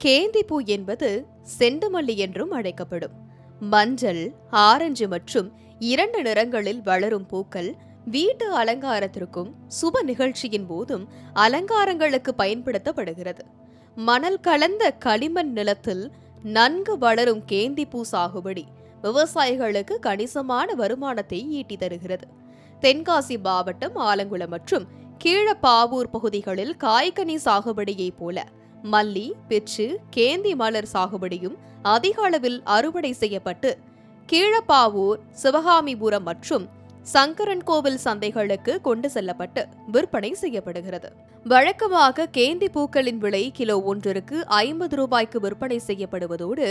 கேந்திப்பூ என்பது செண்டுமல்லி என்றும் அழைக்கப்படும். மஞ்சள், ஆரஞ்சு மற்றும் 2 நிறங்களில் வளரும் பூக்கள் வீட்டு அலங்காரத்திற்கும் சுப நிகழ்ச்சியின் போதும் அலங்காரங்களுக்கு பயன்படுத்தப்படுகிறது. மணல் கலந்த களிமண் நிலத்தில் நன்கு வளரும் கேந்திப்பூ சாகுபடி விவசாயிகளுக்கு கணிசமான வருமானத்தை ஈட்டி தருகிறது. தென்காசி மாவட்டம் ஆலங்குளம் மற்றும் கீழப்பாவூர் பகுதிகளில் காய்கனி சாகுபடியைப் போல மல்லி, பிச்சு, கேந்தி மலர் சாகுபடியும் அதிக அளவில் அறுவடை செய்யப்பட்டு கீழப்பாவூர், சிவகாமிபுரம் மற்றும் சங்கரன்கோவில் சந்தைகளுக்கு கொண்டு செல்லப்பட்டு விற்பனை செய்யப்படுகிறது. வழக்கமாக கேந்தி பூக்களின் விலை கிலோ ஒன்றிற்கு 50 ரூபாய்க்கு விற்பனை செய்யப்படுவதோடு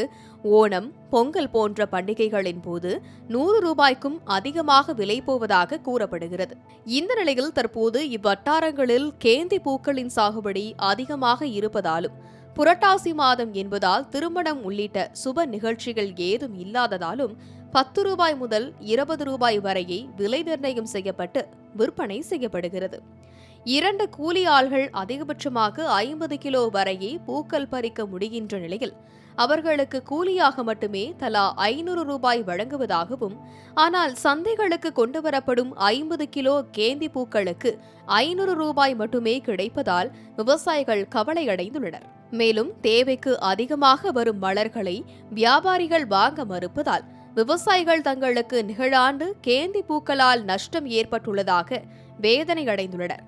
ஓணம், பொங்கல் போன்ற பண்டிகைகளின் போது 100 ரூபாய்க்கும் அதிகமாக விலை போவதாக கூறப்படுகிறது. இந்த நிலையில் தற்போது இவ்வட்டாரங்களில் கேந்தி பூக்களின் சாகுபடி அதிகமாக இருப்பதாலும் புரட்டாசி மாதம் என்பதால் திருமணம் உள்ளிட்ட சுப நிகழ்ச்சிகள் ஏதும் இல்லாததாலும் 10 ரூபாய் முதல் 20 ரூபாய் வரையே விலை நிர்ணயம் செய்யப்பட்டு விற்பனை செய்யப்படுகிறது. 2 கூலி ஆள்கள் அதிகபட்சமாக 50 கிலோ வரையே பூக்கள் பறிக்க முடிகின்ற நிலையில் அவர்களுக்கு கூலியாக மட்டுமே தலா 500 ரூபாய் வழங்குவதாகவும், ஆனால் சந்தைகளுக்கு கொண்டுவரப்படும் 50 கிலோ கேந்தி பூக்களுக்கு 500 ரூபாய் மட்டுமே கிடைப்பதால் விவசாயிகள் கவலையடைந்துள்ளனர். மேலும் தேவைக்கு அதிகமாக வரும் மலர்களை வியாபாரிகள் வாங்க மறுப்பதால் விவசாயிகள் தங்களுக்கு நிகழாண்டு கேந்தி பூக்களால் நஷ்டம் ஏற்பட்டுள்ளதாக வேதனை அடைந்துள்ளனர்.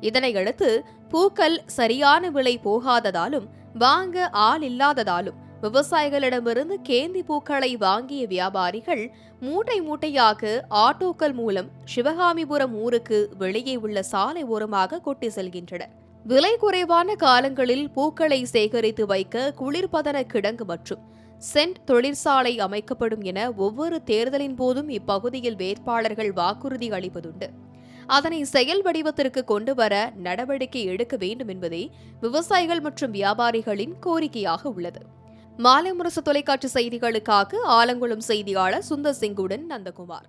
இதனையடுத்து பூக்கள் சரியான விலை போகாததாலும் வாங்க ஆள் இல்லாததாலும் விவசாயிகளிடமிருந்து கேந்தி பூக்களை வாங்கிய வியாபாரிகள் மூட்டை மூட்டையாக ஆட்டோக்கள் மூலம் சிவகாமிபுரம் ஊருக்கு வெளியே உள்ள சாலை ஓரமாக கொட்டி செல்கின்றனர். விலை குறைவான காலங்களில் பூக்களை சேகரித்து வைக்க குளிர்பதன கிடங்கு மற்றும் சென்ட் தொழிற்சாலை அமைக்கப்படும் என ஒவ்வொரு தேர்தலின் போதும் இப்பகுதியில் வேட்பாளர்கள் வாக்குறுதி அளிப்பதுண்டு. அதனை செயல் வடிவத்திற்கு கொண்டுவர நடவடிக்கை எடுக்க வேண்டும் என்பதே விவசாயிகள் மற்றும் வியாபாரிகளின் கோரிக்கையாக உள்ளது. மாலை முரசு தொலைக்காட்சி செய்திகளுக்காக ஆலங்குளம் செய்தியாளர் சுந்தர் சிங்குடன் நந்தகுமார்.